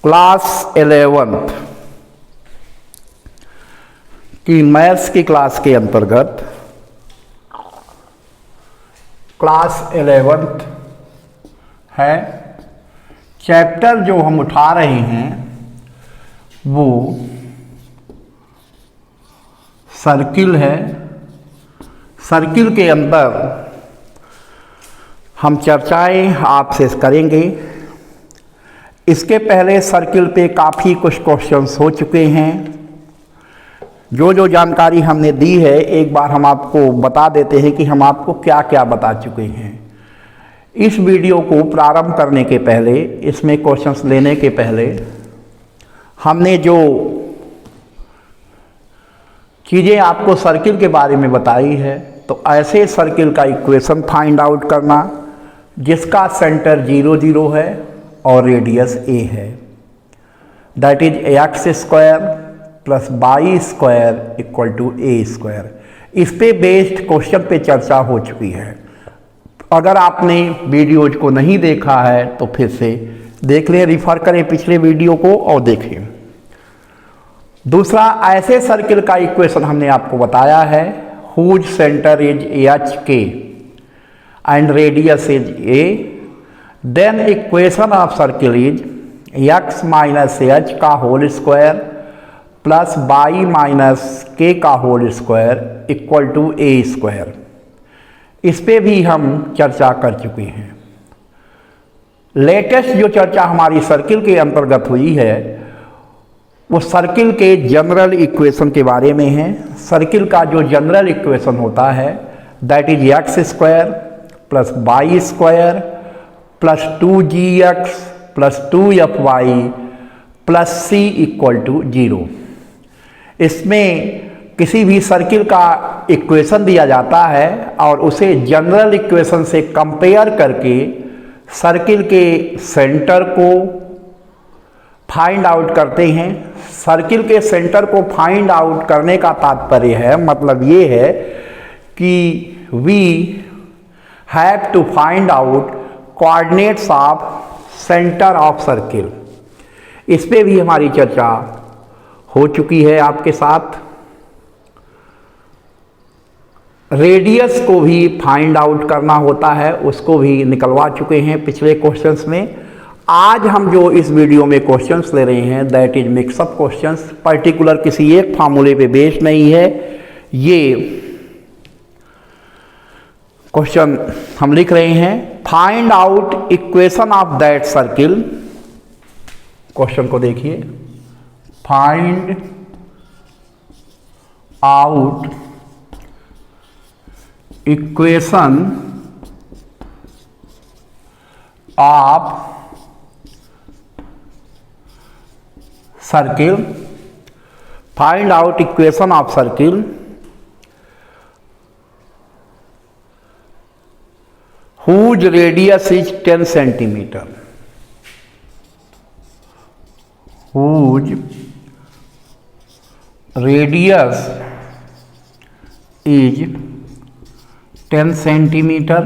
Class 11th की maths की class के अंतर्गत क्लास 11th है। चैप्टर जो हम उठा रहे हैं वो सर्किल है। सर्किल के अंदर हम चर्चाएं आपसे करेंगे। इसके पहले सर्किल पे काफ़ी कुछ क्वेश्चंस हो चुके हैं। जो जानकारी हमने दी है एक बार हम आपको बता देते हैं कि हम आपको क्या क्या बता चुके हैं। इस वीडियो को प्रारंभ करने के पहले, इसमें क्वेश्चंस लेने के पहले हमने जो चीज़ें आपको सर्किल के बारे में बताई है, तो ऐसे सर्किल का इक्वेशन फाइंड आउट करना जिसका सेंटर 0 0 है और रेडियस a है, that is X square plus Y square equal to A square. इस पे बेस्ड क्वेश्चन पे चर्चा हो चुकी है। अगर आपने वीडियोज को नहीं देखा है तो फिर से देख लें, रिफर करें पिछले वीडियो को और देखें। दूसरा, ऐसे सर्किल का इक्वेशन हमने आपको बताया है, whose centre is H K and radius is A, then equation of circle is X minus H का whole square plus Y minus K का whole square equal to A square. इस पे भी हम चर्चा कर चुके हैं। लेटेस्ट जो चर्चा हमारी सर्किल के अंतर्गत हुई है वो सर्किल के जनरल इक्वेशन के बारे में है। सर्किल का जो जनरल इक्वेशन होता है that is X square plus Y square plus 2gx plus 2fy plus c equal to 0। इसमें किसी भी सर्किल का इक्वेशन दिया जाता है और उसे जनरल इक्वेशन से कंपेयर करके सर्किल के सेंटर को फाइंड आउट करते हैं। सर्किल के सेंटर को फाइंड आउट करने का तात्पर्य है, मतलब ये है कि we have to find out coordinates of centre of circle. इस पे भी हमारी चर्चा हो चुकी है आपके साथ। रेडियस को भी फाइंड आउट करना होता है, उसको भी निकलवा चुके हैं पिछले क्वेश्चंस में। आज हम जो इस वीडियो में क्वेश्चंस ले रहे हैं that is mix up questions, particular किसी एक फार्मूले पे बेस्ड नहीं है। ये क्वेश्चन हम लिख रहे हैं, find out equation of that circle. Question को देखिए, find out equation of circle. Find out equation of circle whose radius is 10 centimeter, whose radius is 10 centimeter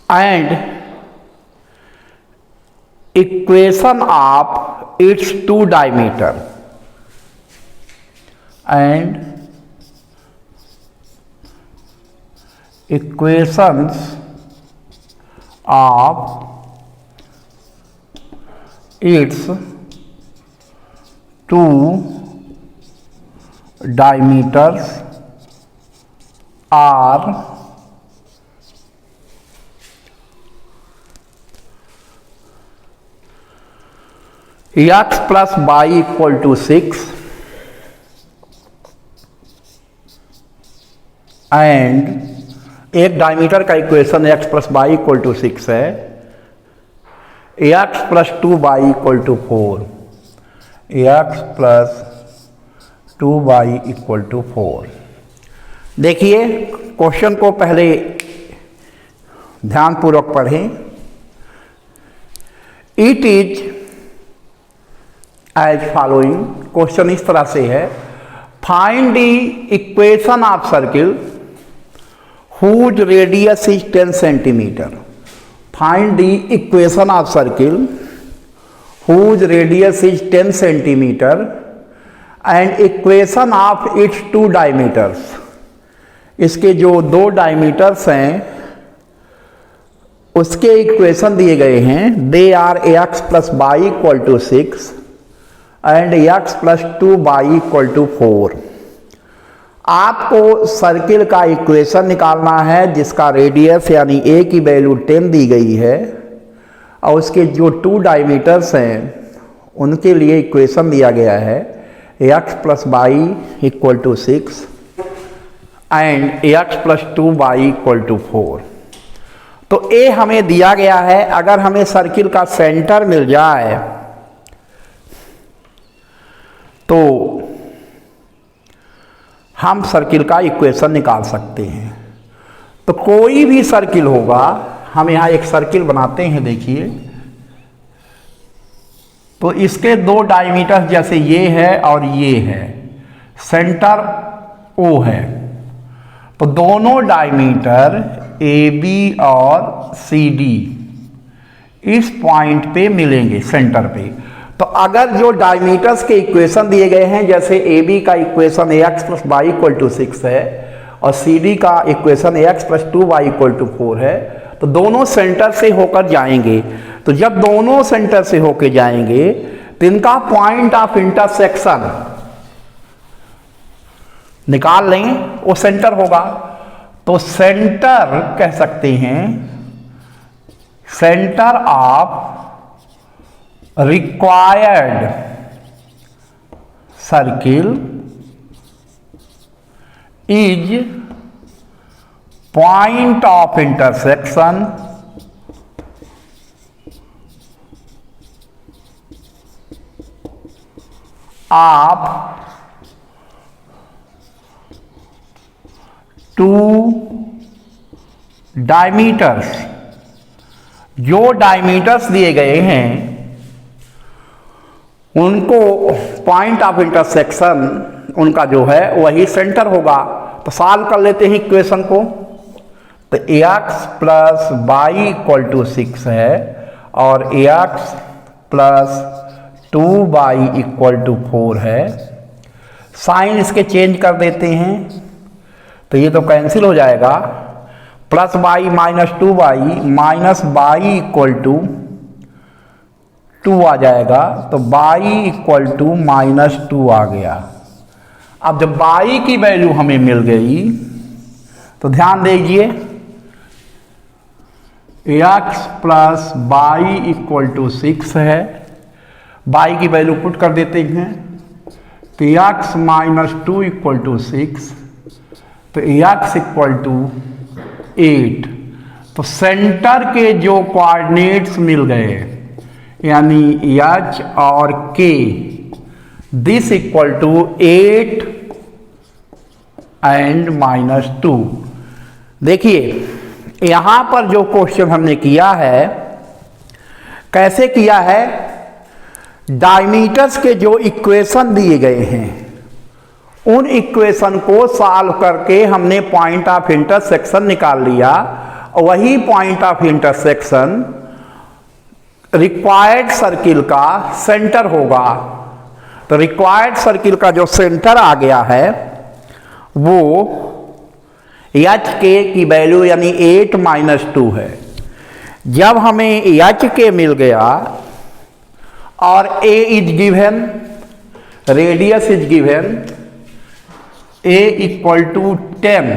and equation of its two diameter and equations of its two diameters are x plus y equal to 6 and एक diameter का equation x plus Y equal to 6 है, x plus 2y equal to 4, x plus 2y equal to 4। देखिए question को पहले ध्यानपूर्वक पढ़ें। It is as following, question इस तरह से है, find the equation of circle whose radius is 10 centimetre. find the equation of circle whose radius is 10 centimeter and equation of its two diameters। इसके जो दो डायमीटर्स हैं उसके इक्वेशन दिए गए हैं। They are X plus Y equal to 6 and X plus 2y equal to 4। आपको circle का इक्वेशन निकालना है जिसका रेडियस यानी a की वैल्यू 10 दी गई है और उसके जो टू डायमीटर्स हैं उनके लिए इक्वेशन दिया गया है x plus Y equal to 6 and x plus 2y equal to 4। तो a हमें दिया गया है। अगर हमें सर्किल का सेंटर मिल जाए तो हम सर्किल का इक्वेशन निकाल सकते हैं। तो कोई भी सर्किल होगा, हम यहाँ एक सर्किल बनाते हैं, देखिए। तो इसके दो डायमीटर जैसे ये है और ये है, सेंटर O है, तो दोनों डायमीटर AB और CD इस पॉइंट पे मिलेंगे, सेंटर पे। तो अगर जो डायमीटर्स के इक्वेशन दिए गए हैं, जैसे AB का equation ax plus Y equal to 6 है और CD का equation ax plus 2y equal to 4 है, तो दोनों सेंटर से होकर जाएंगे। तो जब दोनों सेंटर से होकर जाएंगे तो इनका पॉइंट ऑफ इंटरसेक्शन निकाल लें, वो सेंटर होगा। तो सेंटर कह सकते हैं centre of required circle is point of intersection of two diameters। जो डायमीटर्स दिए गए हैं उनको पॉइंट ऑफ इंटरसेक्शन उनका जो है वही सेंटर होगा। तो सॉल्व कर लेते हैं इक्वेशन को। तो X plus Y equal to 6 है और x plus 2y equal to 4 है। साइन इसके चेंज कर देते हैं तो ये तो कैंसिल हो जाएगा। Plus Y minus 2y minus Y equal to 2 आ जाएगा। तो y इक्वल टू माइनस 2 आ गया। अब जब y की वैल्यू हमें मिल गई तो ध्यान दीजिए, x plus Y equal to 6 है। y की वैल्यू पुट कर देते हैं तो x माइनस 2 इक्वल टू 6, तो x इक्वल टू 8। तो सेंटर के जो कोऑर्डिनेट्स मिल गए यानी h और k, this equal to 8 and minus 2। देखिए यहां पर जो क्वेश्चन हमने किया है, कैसे किया है, डायमीटर्स के जो इक्वेशन दिए गए हैं उन इक्वेशन को सॉल्व करके हमने पॉइंट ऑफ इंटरसेक्शन निकाल लिया। वही point of intersection required circle का सेंटर होगा। तो रिक्वायर्ड सर्किल का जो सेंटर आ गया है वो एच के की वैल्यू यानी 8 माइनस 2 है। जब हमें एच के मिल गया और A is given, radius is given, A equal to 10,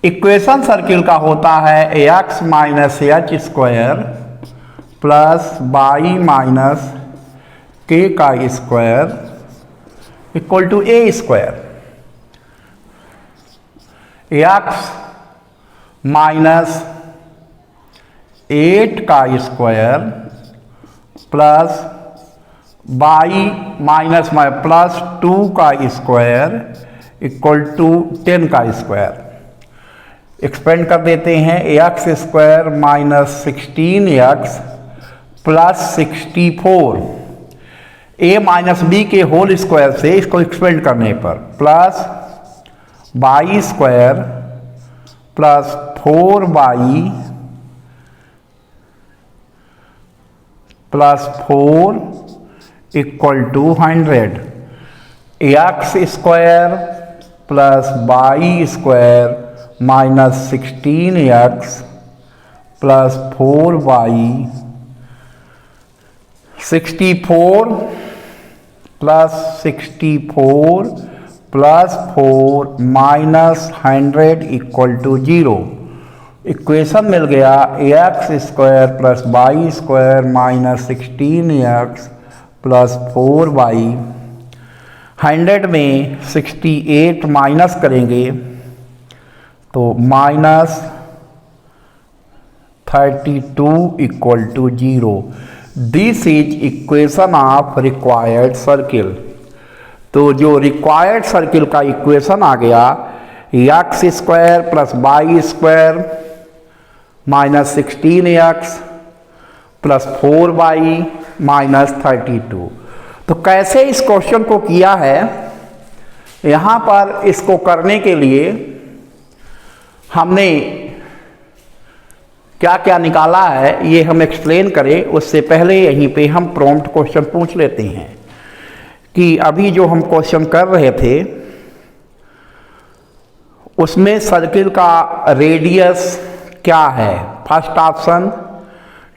equation circle का होता है X minus H square plus Y minus K का square equal to A square. X minus 8 का square plus Y minus plus 2 का square equal to 10 का square. Expand कर देते हैं, X square minus 16x plus 64, A minus B के whole square से इसको एक्सपेंड करने पर plus Y square plus 4y plus 4 equal to 100, X square plus Y square minus 16x plus 4y, 64 plus 64 plus 4 minus 100 equal to 0। Equation मिल गया X square plus Y square minus 16x plus 4y। 100 में 68 minus करेंगे तो minus 32 equal to 0। This is equation of required circle. तो जो required circle का equation आ गया X square plus Y square minus 16x plus 4y minus 32। तो कैसे इस क्वेश्चन को किया है, यहाँ पर इसको करने के लिए हमने क्या क्या निकाला है ये हम एक्सप्लेन करें उससे पहले यहीं पे हम प्रॉम्प्ट क्वेश्चन पूछ लेते हैं कि अभी जो हम क्वेश्चन कर रहे थे उसमें सर्किल का रेडियस क्या है। First option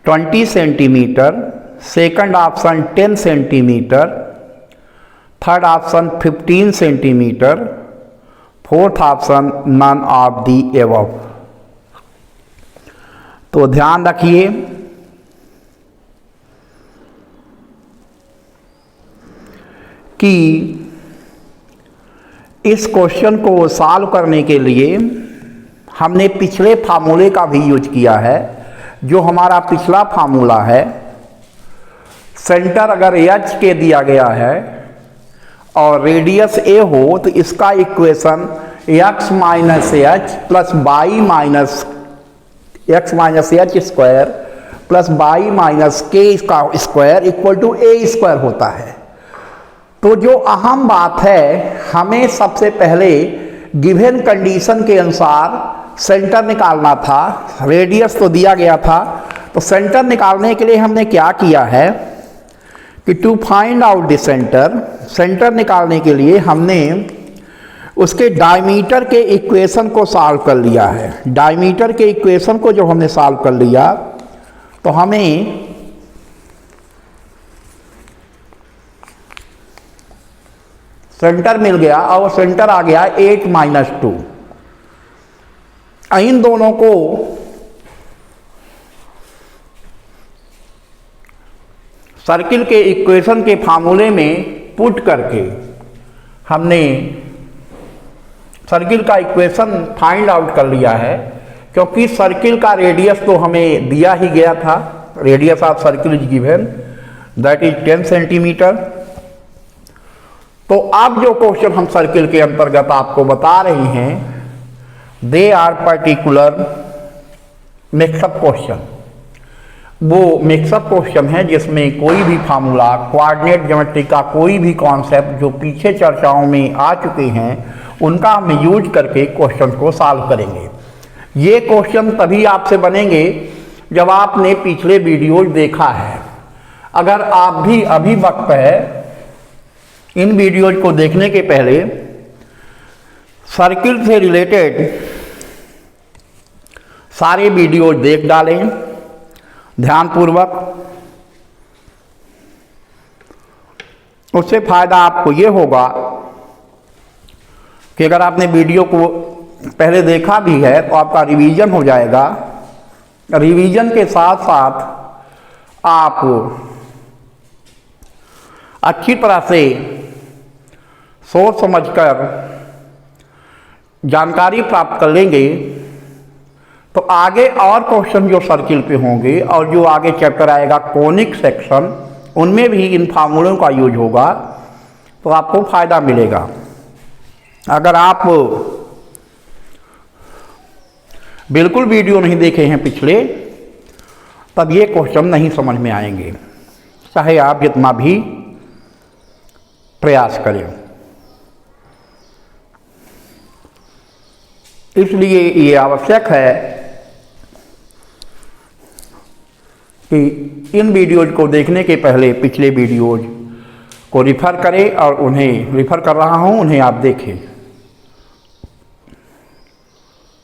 20 centimetre, second option 10 centimetre, third option 15 centimetre, fourth option none of the above. तो ध्यान रखिए कि इस क्वेश्चन को सॉल्व करने के लिए हमने पिछले फार्मूले का भी यूज किया है। जो हमारा पिछला फार्मूला है, सेंटर अगर एच के दिया गया है और रेडियस ए हो तो इसका equation X minus H plus Y minus X minus H square plus Y minus K का square equal to A square होता है। तो जो अहम बात है, हमें सबसे पहले गिवन कंडीशन के अनुसार सेंटर निकालना था। रेडियस तो दिया गया था, तो सेंटर निकालने के लिए हमने क्या किया है कि to find out the centre, centre निकालने के लिए हमने उसके डायमीटर के इक्वेशन को सॉल्व कर लिया है। डायमीटर के इक्वेशन को जो हमने सॉल्व कर लिया तो हमें सेंटर मिल गया और सेंटर आ गया 8 माइनस 2। इन दोनों को सर्किल के इक्वेशन के फार्मूले में पुट करके हमने सर्किल का इक्वेशन फाइंड आउट कर लिया है। क्योंकि सर्किल का रेडियस तो हमें दिया ही गया था, radius of circle is given that is 10 centimetre. तो अब जो क्वेश्चन हम सर्किल के अंतर्गत आपको बता रहे हैं, they are particular mix up question. वो मिक्सअप क्वेश्चन है जिसमें कोई भी फार्मूला, कोऑर्डिनेट ज्योमेट्री का कोई भी कॉन्सेप्ट जो पीछे चर्चाओं में आ चुके हैं उनका हम यूज करके क्वेश्चन को सॉल्व करेंगे। ये क्वेश्चन तभी आपसे बनेंगे जब आपने पिछले वीडियोज देखा है। अगर आप भी अभी वक्त है इन वीडियोज को देखने के पहले सर्किल से रिलेटेड सारे वीडियोज देख डालें ध्यानपूर्वक। उससे फायदा आपको ये होगा कि अगर आपने वीडियो को पहले देखा भी है तो आपका रिवीजन हो जाएगा। रिवीजन के साथ साथ आप अच्छी तरह से सोच समझकर जानकारी प्राप्त कर लेंगे तो आगे और क्वेश्चन जो सर्किल पे होंगे और जो आगे चैप्टर आएगा कोनिक सेक्शन, उनमें भी इन फार्मूलों का यूज होगा तो आपको फायदा मिलेगा। अगर आप बिल्कुल वीडियो नहीं देखे हैं पिछले, तब ये क्वेश्चन नहीं समझ में आएंगे, चाहे आप जितना भी प्रयास करें। इसलिए ये आवश्यक है कि इन वीडियोज़ को देखने के पहले पिछले वीडियोज़ को रिफ़र करें और उन्हें रिफ़र कर रहा हूँ, उन्हें आप देखें।